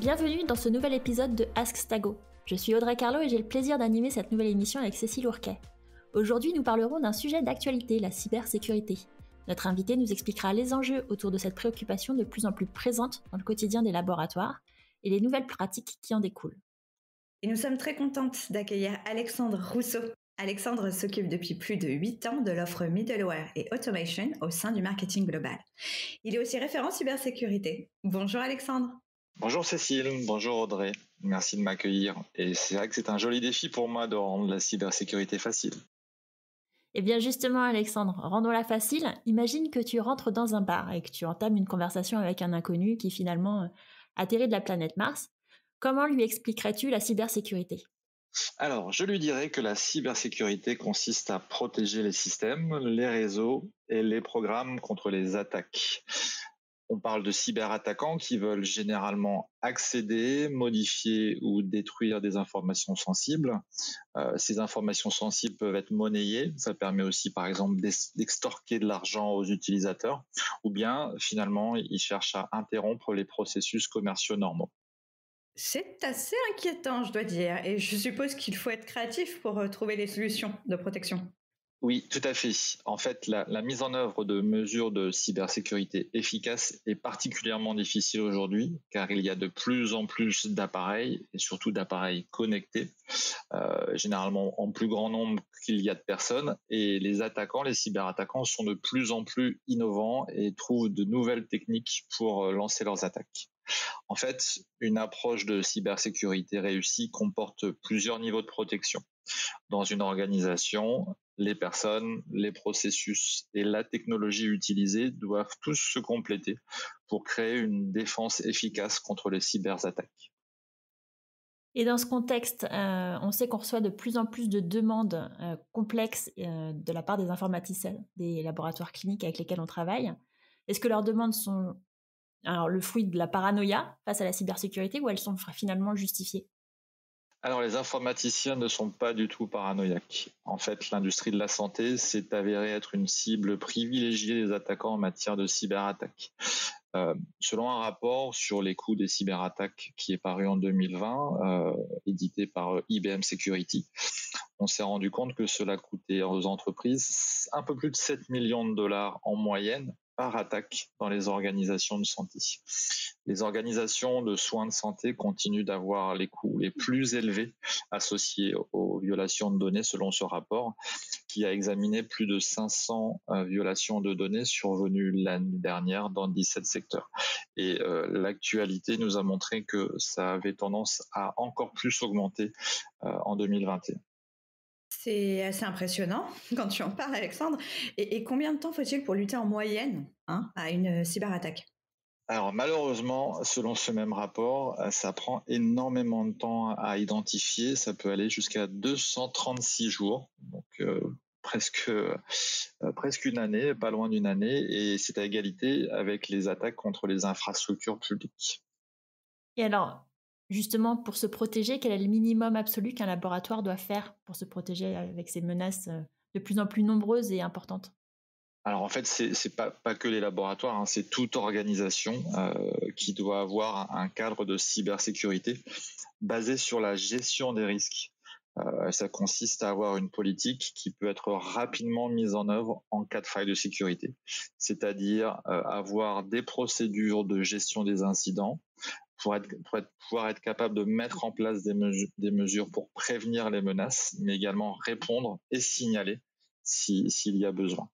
Bienvenue dans ce nouvel épisode de Ask Stago. Je suis Audrey Carlo et j'ai le plaisir d'animer cette nouvelle émission avec Cécile Ourquet. Aujourd'hui, nous parlerons d'un sujet d'actualité, la cybersécurité. Notre invité nous expliquera les enjeux autour de cette préoccupation de plus en plus présente dans le quotidien des laboratoires et les nouvelles pratiques qui en découlent. Et nous sommes très contentes d'accueillir Alexandre Rousseau. Alexandre s'occupe depuis plus de 8 ans de l'offre Middleware et Automation au sein du marketing global. Il est aussi référent cybersécurité. Bonjour Alexandre. Bonjour Cécile, bonjour Audrey, merci de m'accueillir. Et c'est vrai que c'est un joli défi pour moi de rendre la cybersécurité facile. Eh bien justement Alexandre, rendons-la facile. Imagine que tu rentres dans un bar et que tu entames une conversation avec un inconnu qui finalement atterrit de la planète Mars. Comment lui expliquerais-tu la cybersécurité ? Alors, je lui dirais que la cybersécurité consiste à protéger les systèmes, les réseaux et les programmes contre les attaques. On parle de cyberattaquants qui veulent généralement accéder, modifier ou détruire des informations sensibles. Ces informations sensibles peuvent être monnayées. Ça permet aussi, par exemple, d'extorquer de l'argent aux utilisateurs. Ou bien, finalement, ils cherchent à interrompre les processus commerciaux normaux. C'est assez inquiétant, je dois dire. Et je suppose qu'il faut être créatif pour trouver des solutions de protection. Oui, tout à fait. En fait, la mise en œuvre de mesures de cybersécurité efficaces est particulièrement difficile aujourd'hui, car il y a de plus en plus d'appareils, et surtout d'appareils connectés, généralement en plus grand nombre qu'il y a de personnes, et les cyberattaquants sont de plus en plus innovants et trouvent de nouvelles techniques pour lancer leurs attaques. En fait, une approche de cybersécurité réussie comporte plusieurs niveaux de protection. Dans une organisation, les personnes, les processus et la technologie utilisée doivent tous se compléter pour créer une défense efficace contre les cyberattaques. Et dans ce contexte, on sait qu'on reçoit de plus en plus de demandes complexes de la part des informaticiens, des laboratoires cliniques avec lesquels on travaille. Est-ce que leurs demandes sont le fruit de la paranoïa face à la cybersécurité ou elles sont finalement justifiées ? Alors, les informaticiens ne sont pas du tout paranoïaques. En fait, l'industrie de la santé s'est avérée être une cible privilégiée des attaquants en matière de cyberattaques. Selon un rapport sur les coûts des cyberattaques qui est paru en 2020, édité par IBM Security, on s'est rendu compte que cela coûtait aux entreprises un peu plus de 7 millions de dollars en moyenne par attaque dans les organisations de santé. Les organisations de soins de santé continuent d'avoir les coûts les plus élevés associés aux violations de données selon ce rapport, qui a examiné plus de 500 violations de données survenues l'année dernière dans 17 secteurs. Et l'actualité nous a montré que ça avait tendance à encore plus augmenter en 2021. C'est assez impressionnant quand tu en parles, Alexandre. Et combien de temps faut-il pour lutter en moyenne à une cyberattaque ? Alors malheureusement, selon ce même rapport, ça prend énormément de temps à identifier. Ça peut aller jusqu'à 236 jours, donc presque une année, pas loin d'une année, et c'est à égalité avec les attaques contre les infrastructures publiques. Et alors, justement, pour se protéger, quel est le minimum absolu qu'un laboratoire doit faire pour se protéger avec ces menaces de plus en plus nombreuses et importantes ? Alors en fait, c'est pas que les laboratoires, c'est toute organisation qui doit avoir un cadre de cybersécurité basé sur la gestion des risques. Ça consiste à avoir une politique qui peut être rapidement mise en œuvre en cas de faille de sécurité, c'est-à-dire avoir des procédures de gestion des incidents pour pouvoir être capable de mettre en place des mesures pour prévenir les menaces, mais également répondre et signaler s'il y a besoin.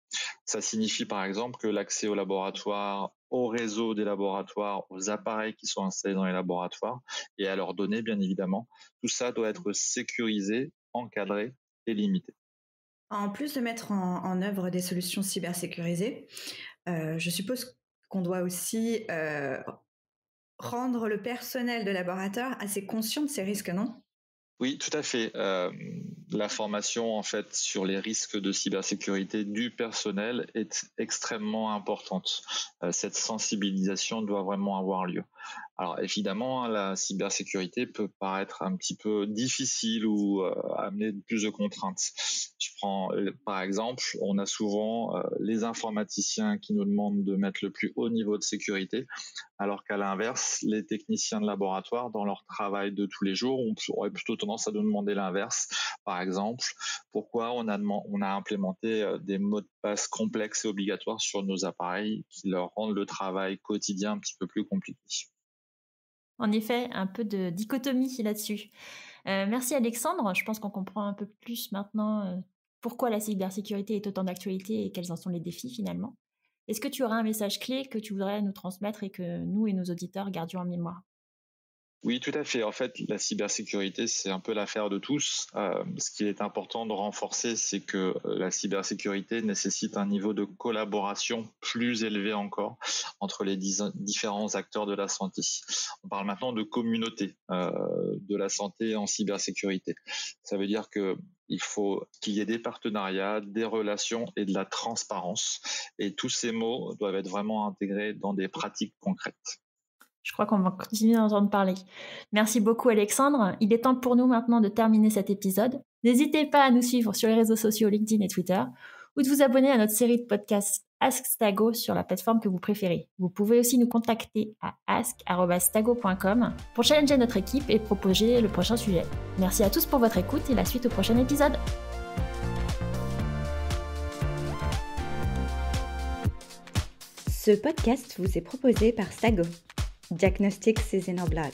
Ça signifie par exemple que l'accès au laboratoire, au réseau des laboratoires, aux appareils qui sont installés dans les laboratoires et à leurs données bien évidemment, tout ça doit être sécurisé, encadré et limité. En plus de mettre en œuvre des solutions cybersécurisées, je suppose qu'on doit aussi rendre le personnel de laboratoire assez conscient de ces risques, non ? Oui, tout à fait. La formation en fait sur les risques de cybersécurité du personnel est extrêmement importante. Cette sensibilisation doit vraiment avoir lieu. Alors évidemment, la cybersécurité peut paraître un petit peu difficile ou amener plus de contraintes. Je prends par exemple, on a souvent les informaticiens qui nous demandent de mettre le plus haut niveau de sécurité, alors qu'à l'inverse, les techniciens de laboratoire, dans leur travail de tous les jours, on aurait plutôt tendance à nous demander l'inverse. Par exemple, pourquoi on a implémenté des mots de passe complexes et obligatoires sur nos appareils qui leur rendent le travail quotidien un petit peu plus compliqué. En effet, un peu de dichotomie là-dessus. Merci Alexandre, je pense qu'on comprend un peu plus maintenant pourquoi la cybersécurité est autant d'actualité et quels en sont les défis finalement. Est-ce que tu auras un message clé que tu voudrais nous transmettre et que nous et nos auditeurs gardions en mémoire ? Oui, tout à fait. En fait, la cybersécurité, c'est un peu l'affaire de tous. Ce qui est important de renforcer, c'est que la cybersécurité nécessite un niveau de collaboration plus élevé encore entre les différents acteurs de la santé. On parle maintenant de communauté de la santé en cybersécurité. Ça veut dire il faut qu'il y ait des partenariats, des relations et de la transparence. Et tous ces mots doivent être vraiment intégrés dans des pratiques concrètes. Je crois qu'on va continuer d'en entendre parler. Merci beaucoup Alexandre. Il est temps pour nous maintenant de terminer cet épisode. N'hésitez pas à nous suivre sur les réseaux sociaux LinkedIn et Twitter ou de vous abonner à notre série de podcasts Ask Stago sur la plateforme que vous préférez. Vous pouvez aussi nous contacter à ask@stago.com pour challenger notre équipe et proposer le prochain sujet. Merci à tous pour votre écoute et la suite au prochain épisode. Ce podcast vous est proposé par Stago. Diagnostics is in our blood.